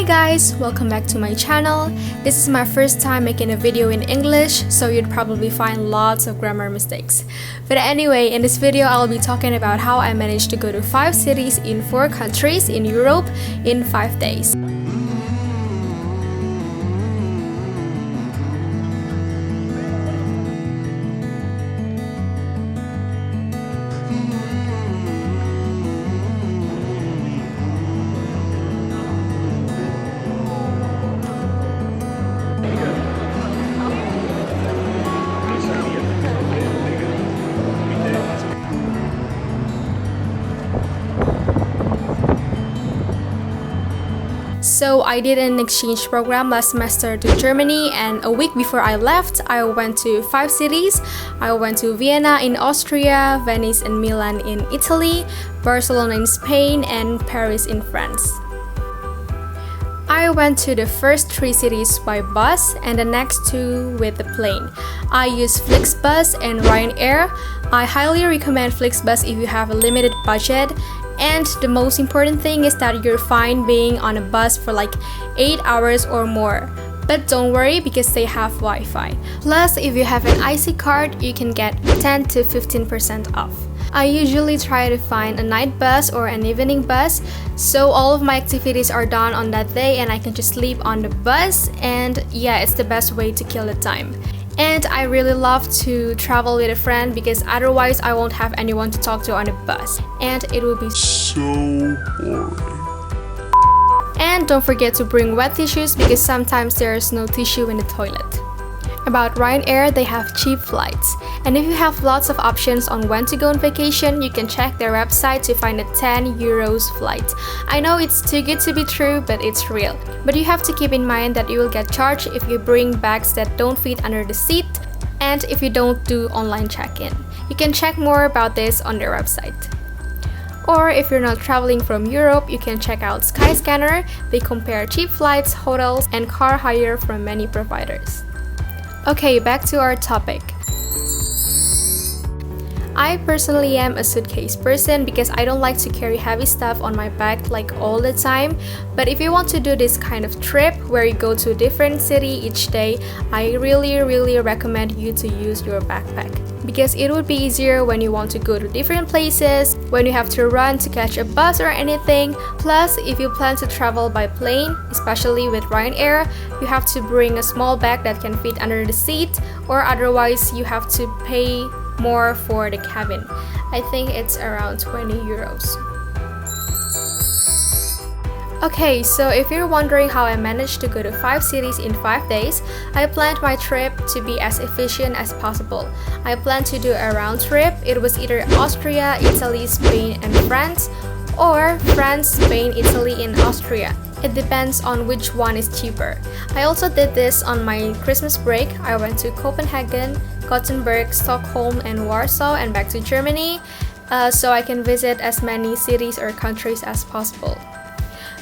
Hi guys, welcome back to my channel. This is my first time making a video in English, so you'd probably find lots of grammar mistakes. But anyway, in this video I'll be talking about how I managed to go to 5 cities in 4 countries in Europe in 5 days. So I did an exchange program last semester to Germany, and a week before I left, I went to 5 cities. I went to Vienna in Austria, Venice and Milan in Italy, Barcelona in Spain, and Paris in France. I went to the first 3 cities by bus and the next 2 with the plane. I used Flixbus and Ryanair. I highly recommend Flixbus if you have a limited budget. And the most important thing is that you're fine being on a bus for like 8 hours or more. But don't worry because they have Wi-Fi. Plus, if you have an IC card, you can get 10 to 15% off. I usually try to find a night bus or an evening bus, so all of my activities are done on that day and I can just sleep on the bus, and yeah, it's the best way to kill the time. And I really love to travel with a friend because otherwise I won't have anyone to talk to on a bus and it will be so boring. And don't forget to bring wet tissues because sometimes there is no tissue in the toilet. About Ryanair, they have cheap flights. And if you have lots of options on when to go on vacation, you can check their website to find a 10 euros flight. I know it's too good to be true, but it's real. But you have to keep in mind that you will get charged if you bring bags that don't fit under the seat and if you don't do online check-in. You can check more about this on their website. Or if you're not traveling from Europe, you can check out Skyscanner. They compare cheap flights, hotels, and car hire from many providers. Okay, back to our topic. I personally am a suitcase person because I don't like to carry heavy stuff on my back like all the time. But if you want to do this kind of trip where you go to a different city each day, I really recommend you to use your backpack. Because it would be easier when you want to go to different places, when you have to run to catch a bus or anything. Plus, if you plan to travel by plane, especially with Ryanair, you have to bring a small bag that can fit under the seat, or otherwise you have to pay more for the cabin. I think it's around 20 euros. Okay, so if you're wondering how I managed to go to 5 cities in 5 days, I planned my trip to be as efficient as possible. I planned to do a round trip. It was either Austria, Italy, Spain, and France, or France, Spain, Italy, and Austria. It depends on which one is cheaper. I also did this on my Christmas break. I went to Copenhagen, Gothenburg, Stockholm, and Warsaw, and back to Germany, so I can visit as many cities or countries as possible.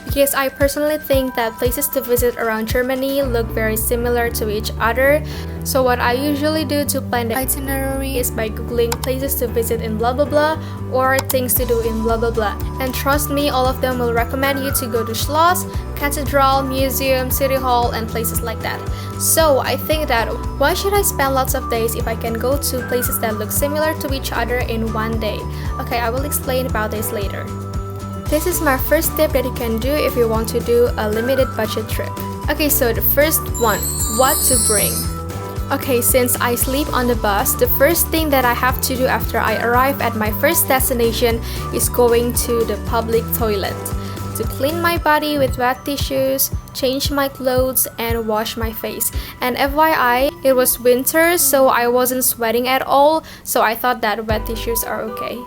Because I personally think that places to visit around Germany look very similar to each other. So what I usually do to plan the itinerary is by googling places to visit in blah blah blah or things to do in blah blah blah. And trust me, all of them will recommend you to go to Schloss, Cathedral, Museum, City Hall, and places like that. So I think that why should I spend lots of days if I can go to places that look similar to each other in one day? Okay, I will explain about this later. This is my first tip that you can do if you want to do a limited budget trip. Okay, so the first one, what to bring. Okay, since I sleep on the bus, the first thing that I have to do after I arrive at my first destination is going to the public toilet. To clean my body with wet tissues, change my clothes, and wash my face. And FYI, it was winter, so I wasn't sweating at all, so I thought that wet tissues are okay.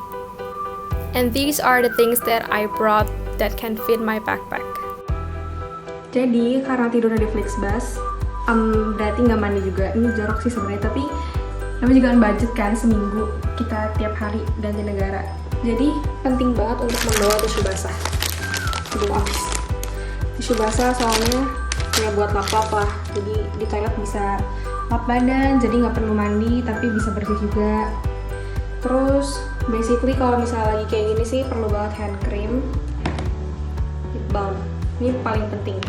And these are the things that I brought that can fit my backpack. Jadi karena tidurnya di Flixbus, berarti nggak mandi juga. Ini jorok sih sebenarnya, tapi namanya juga kan budget kan, seminggu kita tiap hari ganti negara. Jadi penting banget untuk membawa tisu basah. Belum habis. Tisu basah soalnya kayak buat lap-lap lah. Jadi di toilet bisa lap badan, jadi nggak perlu mandi tapi bisa bersih juga. Terus basically kalau misalnya lagi kayak gini sih perlu banget hand cream, lip balm. Ini paling penting.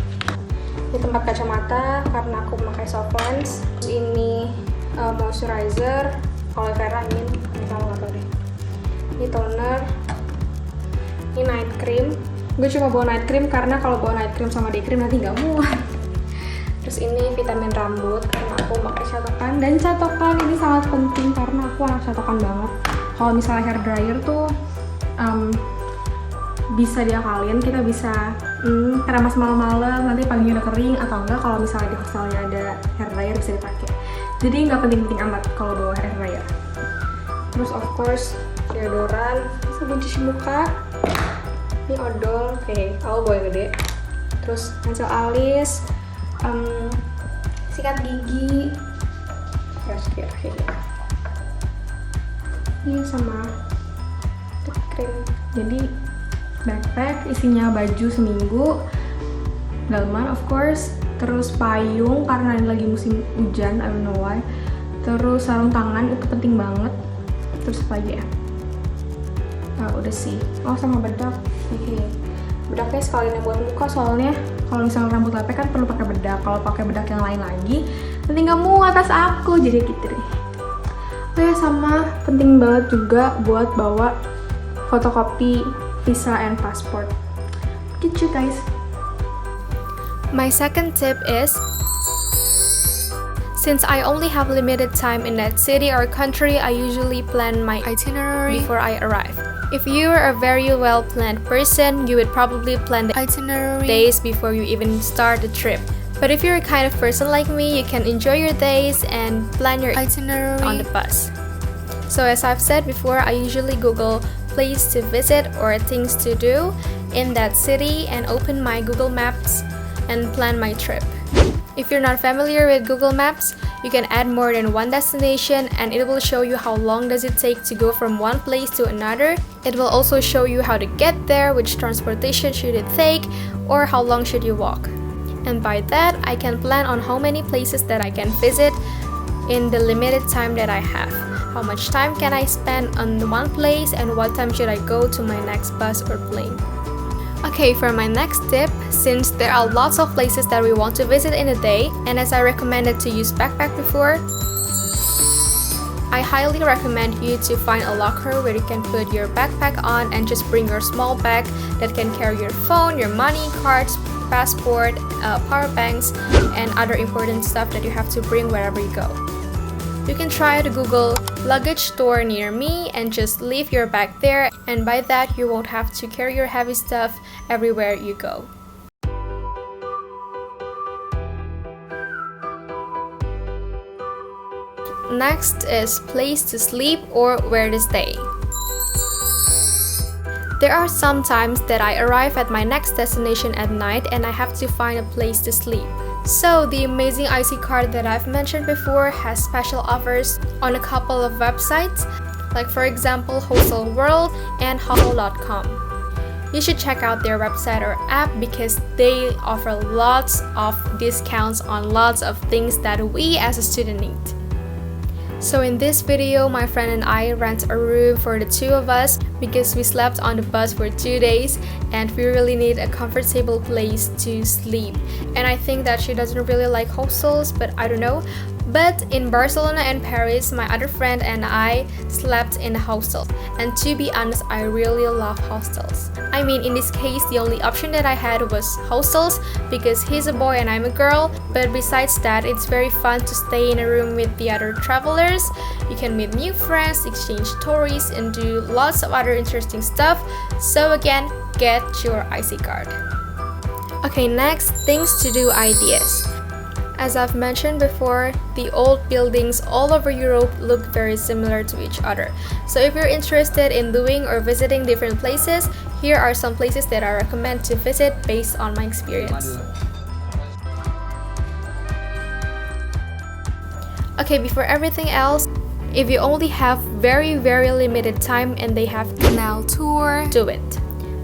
Ini tempat kacamata karena aku memakai soft lens. Ini moisturizer, aloe vera, ini kalau nggak tahu deh. Ini toner, ini night cream. Gue cuma bawa night cream karena kalau bawa night cream sama day cream nanti nggak muat. Terus ini vitamin rambut karena aku pakai catokan, dan catokan ini sangat penting karena aku anak catokan banget. Kalau misalnya hair dryer tuh bisa diakalin, kita bisa keramas malam-malam, nanti paginya udah kering, atau enggak kalau misalnya di hostelnya ada hair dryer bisa dipakai. Jadi nggak penting-penting amat kalau bawa hair dryer. Terus of course deodoran, sabun cuci muka, ini odol, aku bawa yang gede. Terus pensel alis, sikat gigi, brush hair akhirnya. Ini sama krim. Jadi backpack isinya baju seminggu, dalaman of course, terus payung karena ini lagi musim hujan, I don't know why. Terus sarung tangan itu penting banget. Terus apa lagi ya? Udah sih. Oh, sama bedak. Bedaknya sekalian yang buat muka, soalnya kalau misalnya rambut lepek kan perlu pakai bedak. Kalau pakai bedak yang lain lagi nanti nggak muat tas aku, jadi gitu deh. Sama penting banget juga buat bawa fotokopi visa and passport. Gitu guys. My second tip is, since I only have limited time in that city or country, I usually plan my itinerary before I arrive. If you are a very well-planned person, you would probably plan the itinerary days before you even start the trip. But if you're a kind of person like me, you can enjoy your days and plan your itinerary on the bus. So as I've said before, I usually Google place to visit or things to do in that city and open my Google Maps and plan my trip. If you're not familiar with Google Maps, you can add more than one destination and it will show you how long does it take to go from one place to another. It will also show you how to get there, which transportation should it take, or how long should you walk. And by that, I can plan on how many places that I can visit in the limited time that I have. How much time can I spend on one place and what time should I go to my next bus or plane. Okay, for my next tip, since there are lots of places that we want to visit in a day, and as I recommended to use backpack before, I highly recommend you to find a locker where you can put your backpack on and just bring your small bag that can carry your phone, your money, cards, passport, power banks, and other important stuff that you have to bring wherever you go. You can try to Google luggage store near me and just leave your bag there, and by that you won't have to carry your heavy stuff everywhere you go. Next is place to sleep or where to stay. There are some times that I arrive at my next destination at night and I have to find a place to sleep. So the amazing IC card that I've mentioned before has special offers on a couple of websites, like for example Hostel World and hostel.com. You should check out their website or app because they offer lots of discounts on lots of things that we as a student need. So in this video, my friend and I rent a room for the two of us because we slept on the bus for 2 days and we really need a comfortable place to sleep. And I think that she doesn't really like hostels, but I don't know. But in Barcelona and Paris, my other friend and I slept in a hostel. And to be honest, I really love hostels. I mean, in this case, the only option that I had was hostels because he's a boy and I'm a girl. But besides that, it's very fun to stay in a room with the other travelers. You can meet new friends, exchange stories, and do lots of other interesting stuff. So again, get your IC card. Okay, next, things to do ideas. As I've mentioned before, the old buildings all over Europe look very similar to each other. So if you're interested in doing or visiting different places, here are some places that I recommend to visit based on my experience. Okay, before everything else, if you only have very limited time and they have canal tour, do it.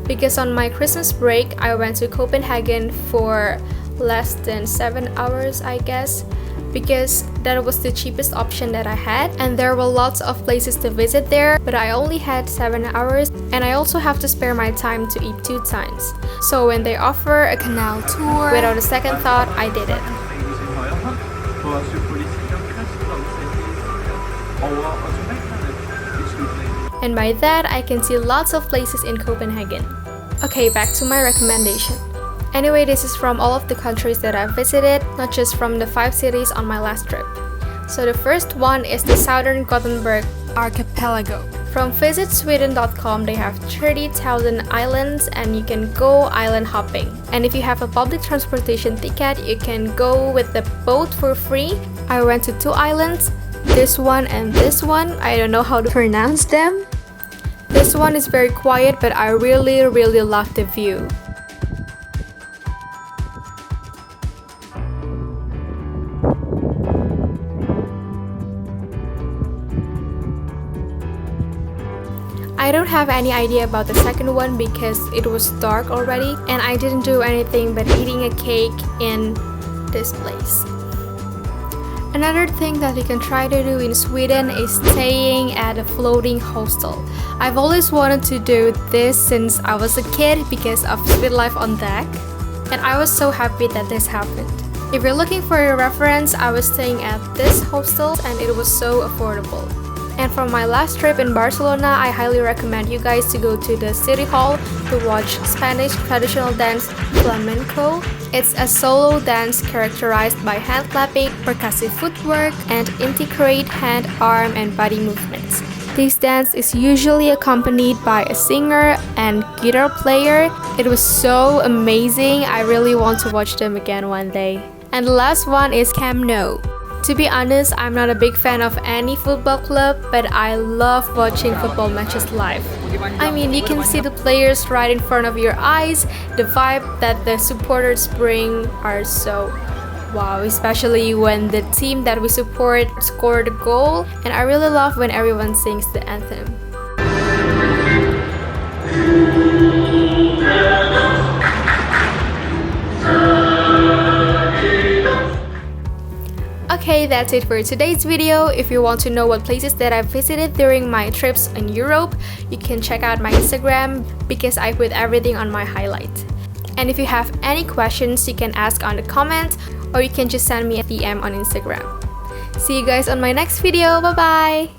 Because on my Christmas break, I went to Copenhagen for less than 7 hours, I guess. because that was the cheapest option that I had, and there were lots of places to visit there, but I only had 7 hours and I also have to spare my time to eat 2 times. So when they offer a canal tour, without a second thought, I did it. And by that, I can see lots of places in Copenhagen. Okay, back to my recommendation. Anyway, this is from all of the countries that I've visited, not just from the 5 cities on my last trip. So the first one is the southern Gothenburg archipelago. From visitsweden.com, they have 30,000 islands and you can go island hopping. And if you have a public transportation ticket, you can go with the boat for free. I went to 2 islands, this one and this one. I don't know how to pronounce them. This one is very quiet, but I really love the view. I don't have any idea about the second one because it was dark already and I didn't do anything but eating a cake in this place. Another thing that you can try to do in Sweden is staying at a floating hostel. I've always wanted to do this since I was a kid because of Sweet Life on Deck, and I was so happy that this happened. If you're looking for a reference, I was staying at this hostel and it was so affordable. And from my last trip in Barcelona, I highly recommend you guys to go to the city hall to watch Spanish traditional dance flamenco. It's a solo dance characterized by hand clapping, percussive footwork, and integrate hand, arm, and body movements. This dance is usually accompanied by a singer and guitar player. It was so amazing. I really want to watch them again one day. And the last one is Camp Nou. To be honest, I'm not a big fan of any football club, but I love watching football matches live. I mean, you can see the players right in front of your eyes. The vibe that the supporters bring are so wow, especially when the team that we support scored a goal. And I really love when everyone sings the anthem. Okay, that's it for today's video. If you want to know what places that I visited during my trips in Europe, you can check out my Instagram because I put everything on my highlight. And if you have any questions, you can ask on the comments or you can just send me a DM on Instagram. See you guys on my next video. Bye bye!